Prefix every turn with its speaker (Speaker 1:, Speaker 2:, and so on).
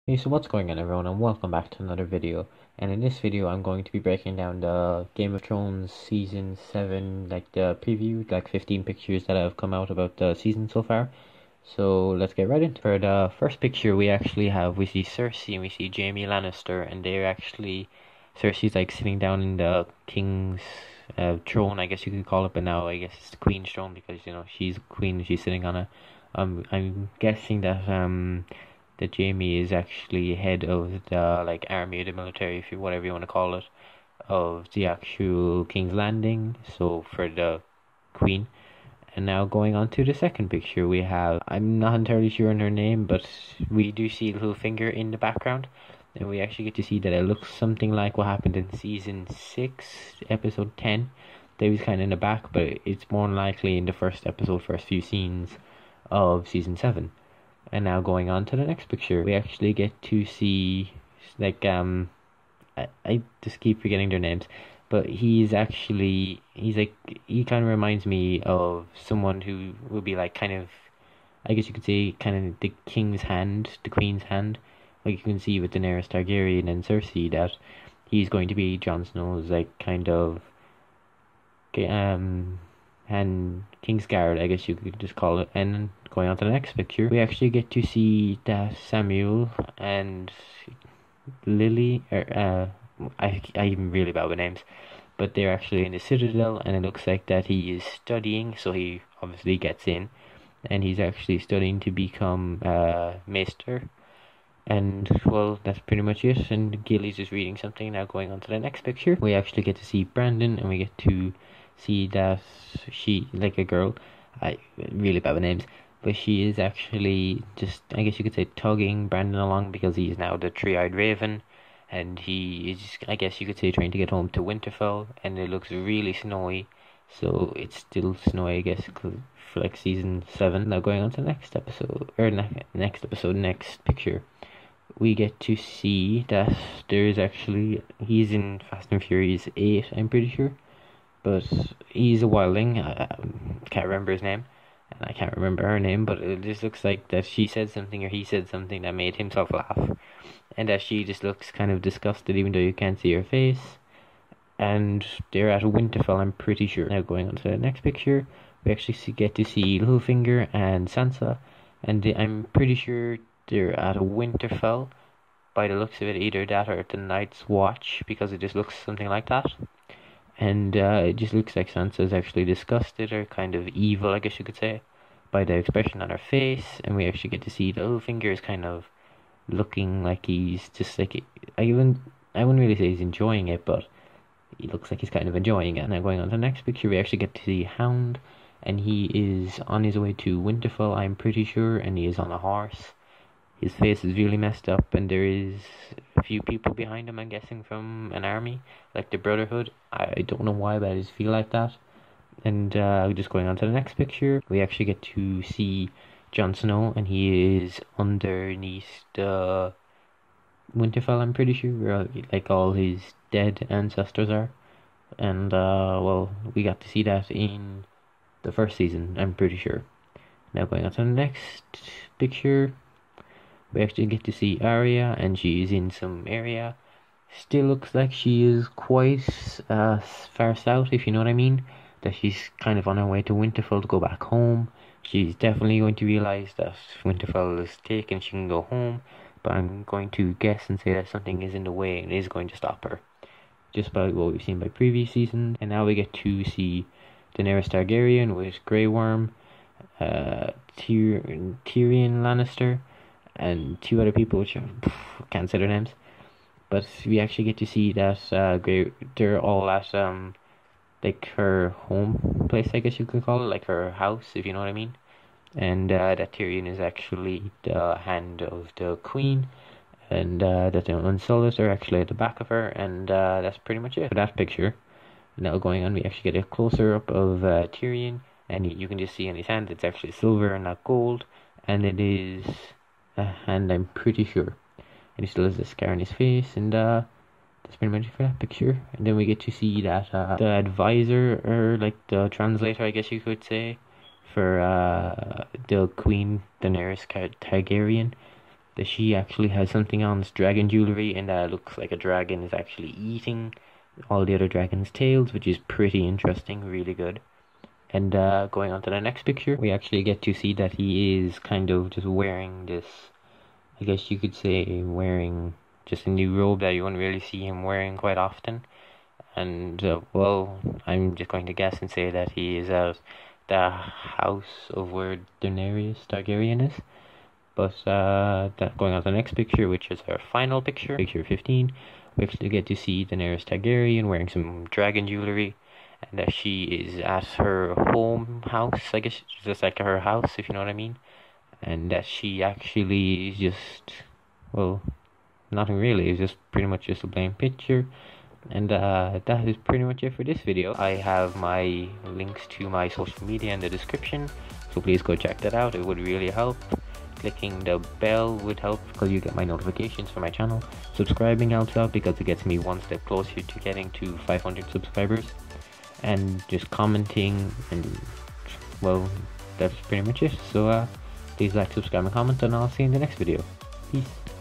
Speaker 1: Hey, so what's going on everyone, and welcome back to another video. And in this video I'm going to be breaking down the Game of Thrones season 7, like the preview, like 15 pictures that have come out about the season so far. So let's get right into it. For the first picture we see Cersei and we see Jaime Lannister, and they're actually, Cersei's like sitting down in the king's throne, I guess you could call it, but now I guess it's the queen's throne because, you know, she's queen and she's sitting on it. I'm guessing that Jamie is actually head of the like army or the military, if you whatever you want to call it, of the actual King's Landing. So for the Queen. And now going on to the second picture, we have, I'm not entirely sure on her name, but we do see Littlefinger in the background. And we actually get to see that it looks something like what happened in season 6, episode 10. They was kind of in the back, but it's more likely in the first episode, first few scenes of season 7. And now going on to the next picture, we actually get to see like I just keep forgetting their names, but he's like he kind of reminds me of someone who would be like kind of, I guess you could say, kind of the king's hand, the queen's hand. Like you can see with Daenerys Targaryen and Cersei that he's going to be Jon Snow's like kind of um and Kingsguard, I guess you could just call it. And going on to the next picture, we actually get to see that Samuel and Lily, I'm really bad with names, but they're actually in the Citadel, and it looks like that he is studying, so he obviously gets in, and he's actually studying to become Maester. And well, that's pretty much it. And Gilly's just reading something. Now going on to the next picture, we actually get to see Brandon, and we get to see that she, like a girl, I really bad with names, but she is actually just, I guess you could say, tugging Brandon along because he is now the three-eyed raven, and he is, I guess you could say, trying to get home to Winterfell, and it looks really snowy. So it's still snowy, I guess, for like season 7. Now going on to the next episode, or next picture, we get to see that there's actually, he's in Fast and Furious 8, I'm pretty sure, but he's a wildling. I can't remember his name, and I can't remember her name, but it just looks like that she said something or he said something that made himself laugh, and that she just looks kind of disgusted even though you can't see her face. And they're at Winterfell, I'm pretty sure. Now going on to the next picture, we actually get to see Littlefinger and Sansa, and I'm pretty sure they're at a Winterfell. By the looks of it, either that or the Night's Watch, because it just looks something like that. And it just looks like Sansa's actually disgusted or kind of evil, I guess you could say, by the expression on her face. And we actually get to see the Littlefinger is kind of looking like he's just like, I wouldn't really say he's enjoying it, but he looks like he's kind of enjoying it. Now going on to the next picture, we actually get to see Hound, and he is on his way to Winterfell, I'm pretty sure, and he is on a horse. His face is really messed up, and there is a few people behind him, I'm guessing from an army, like the Brotherhood. I don't know why, but I just feel like that. And just going on to the next picture, we actually get to see Jon Snow, and he is underneath the Winterfell, I'm pretty sure, where like all his dead ancestors are. And well, we got to see that in the first season, I'm pretty sure. Now going on to the next picture, we actually get to see Arya, and she is in some area. Still looks like she is quite far south, if you know what I mean. That she's kind of on her way to Winterfell to go back home. She's definitely going to realize that Winterfell is taken, she can go home. But I'm going to guess and say that something is in the way and is going to stop her, just by what we've seen by previous seasons. And now we get to see Daenerys Targaryen with Grey Worm, Tyrion Lannister, and two other people which I can't say their names. But we actually get to see that they're all at like her home place, I guess you could call it, like her house, if you know what I mean. And that Tyrion is actually the hand of the queen, and that the Unsullied are actually at the back of her, and that's pretty much it for that picture. Now going on, we actually get a closer up of Tyrion, and you can just see in his hand it's actually silver and not gold, and it is a hand, I'm pretty sure. And he still has a scar on his face, and that's pretty much it for that picture. And then we get to see that the advisor, or like the translator, I guess you could say, for the Queen Daenerys Targaryen, that she actually has something on. It's dragon jewelry, and that it looks like a dragon is actually eating all the other dragon's tails, which is pretty interesting, really good. And going on to the next picture, we actually get to see that he is kind of just wearing this, I guess you could say, wearing just a new robe that you wouldn't really see him wearing quite often. And well, I'm just going to guess and say that he is of the house of where Daenerys Targaryen is. But that going on to the next picture, which is our final picture, picture 15, we actually get to see Daenerys Targaryen wearing some dragon jewelry, and that she is at her home house, I guess, just like her house, if you know what I mean. And that she actually is just, well, nothing really, it's just pretty much just a plain picture. And that is pretty much it for this video. I have my links to my social media in the description, so please go check that out. It would really help. Clicking the bell would help because you get my notifications for my channel. Subscribing helps out because it gets me one step closer to getting to 500 subscribers. And just commenting, and well, that's pretty much it. So please like, subscribe, and comment, and I'll see you in the next video. Peace.